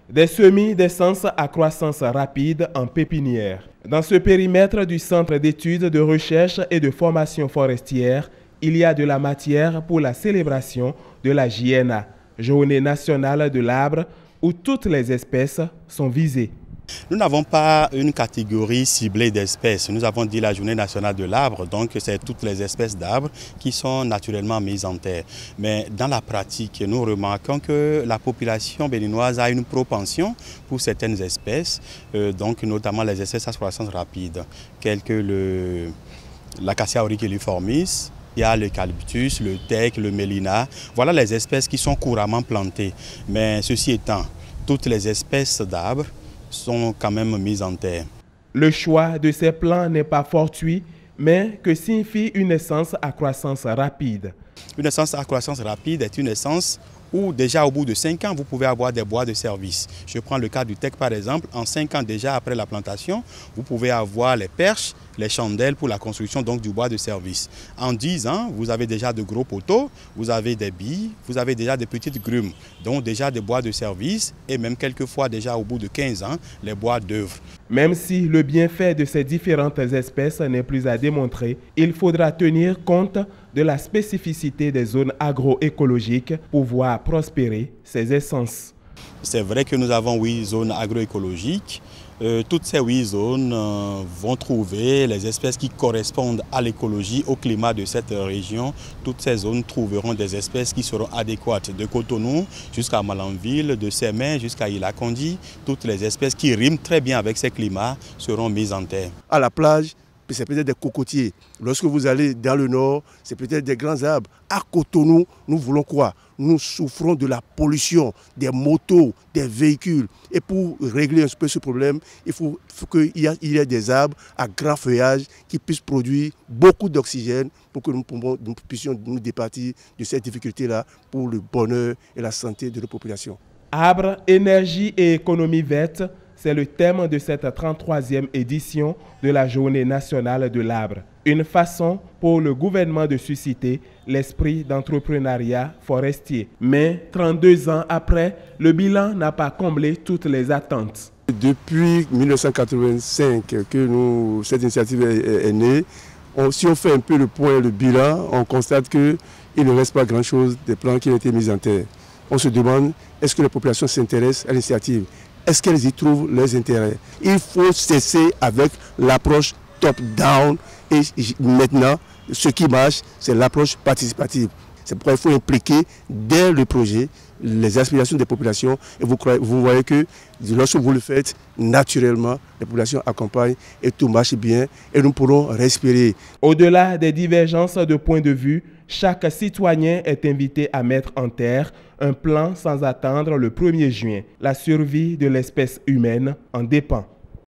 Des semis d'essence à croissance rapide en pépinière. Dans ce périmètre du Centre d'études, de recherche et de formation forestière, il y a de la matière pour la célébration de la JNA, Journée nationale de l'arbre, où toutes les espèces sont visées. Nous n'avons pas une catégorie ciblée d'espèces. Nous avons dit la Journée nationale de l'arbre, donc c'est toutes les espèces d'arbres qui sont naturellement mises en terre. Mais dans la pratique, nous remarquons que la population béninoise a une propension pour certaines espèces, donc notamment les espèces à croissance rapide, telles que l'acacia auriculairiformis, il y a l'eucalyptus, le teck, le mélina. Voilà les espèces qui sont couramment plantées. Mais ceci étant, toutes les espèces d'arbres sont quand même mises en terre. Le choix de ces plants n'est pas fortuit, mais que signifie une essence à croissance rapide? Une essence à croissance rapide est une essence où déjà au bout de 5 ans, vous pouvez avoir des bois de service. Je prends le cas du teck par exemple. En 5 ans déjà après la plantation, vous pouvez avoir les perches, les chandelles pour la construction donc du bois de service. En 10 ans, vous avez déjà de gros poteaux, vous avez des billes, vous avez déjà des petites grumes, donc déjà des bois de service et même quelquefois déjà au bout de 15 ans, les bois d'œuvre. Même si le bienfait de ces différentes espèces n'est plus à démontrer, il faudra tenir compte de la spécificité des zones agroécologiques pour voir prospérer ces essences. C'est vrai que nous avons 8 zones agroécologiques. Toutes ces 8 zones vont trouver les espèces qui correspondent à l'écologie, au climat de cette région. Toutes ces zones trouveront des espèces qui seront adéquates de Cotonou jusqu'à Malanville, de Sémé jusqu'à Ilakondi. Toutes les espèces qui riment très bien avec ces climats seront mises en terre. À la plage, c'est peut-être des cocotiers. Lorsque vous allez dans le nord, c'est peut-être des grands arbres. À Cotonou, nous voulons quoi? Nous souffrons de la pollution, des motos, des véhicules. Et pour régler un peu ce problème, il faut qu'il y ait des arbres à grand feuillage qui puissent produire beaucoup d'oxygène pour que nous puissions nous départir de cette difficulté-là pour le bonheur et la santé de nos populations. Arbres, énergie et économie verte, c'est le thème de cette 33e édition de la Journée nationale de l'arbre. Une façon pour le gouvernement de susciter l'esprit d'entrepreneuriat forestier. Mais 32 ans après, le bilan n'a pas comblé toutes les attentes. Depuis 1985 que cette initiative est née, si on fait un peu le point et le bilan, on constate qu'il ne reste pas grand-chose des plans qui ont été mis en terre. On se demande, est-ce que les populations s'intéressent à l'initiative? Est-ce qu'elles y trouvent leurs intérêts? Il faut cesser avec l'approche top-down et maintenant, ce qui marche, c'est l'approche participative. C'est pourquoi il faut impliquer dès le projet les aspirations des populations et vous voyez que lorsque vous le faites, naturellement, les populations accompagnent et tout marche bien et nous pourrons respirer. Au-delà des divergences de points de vue, chaque citoyen est invité à mettre en terre un plan sans attendre le 1er juin. La survie de l'espèce humaine en dépend.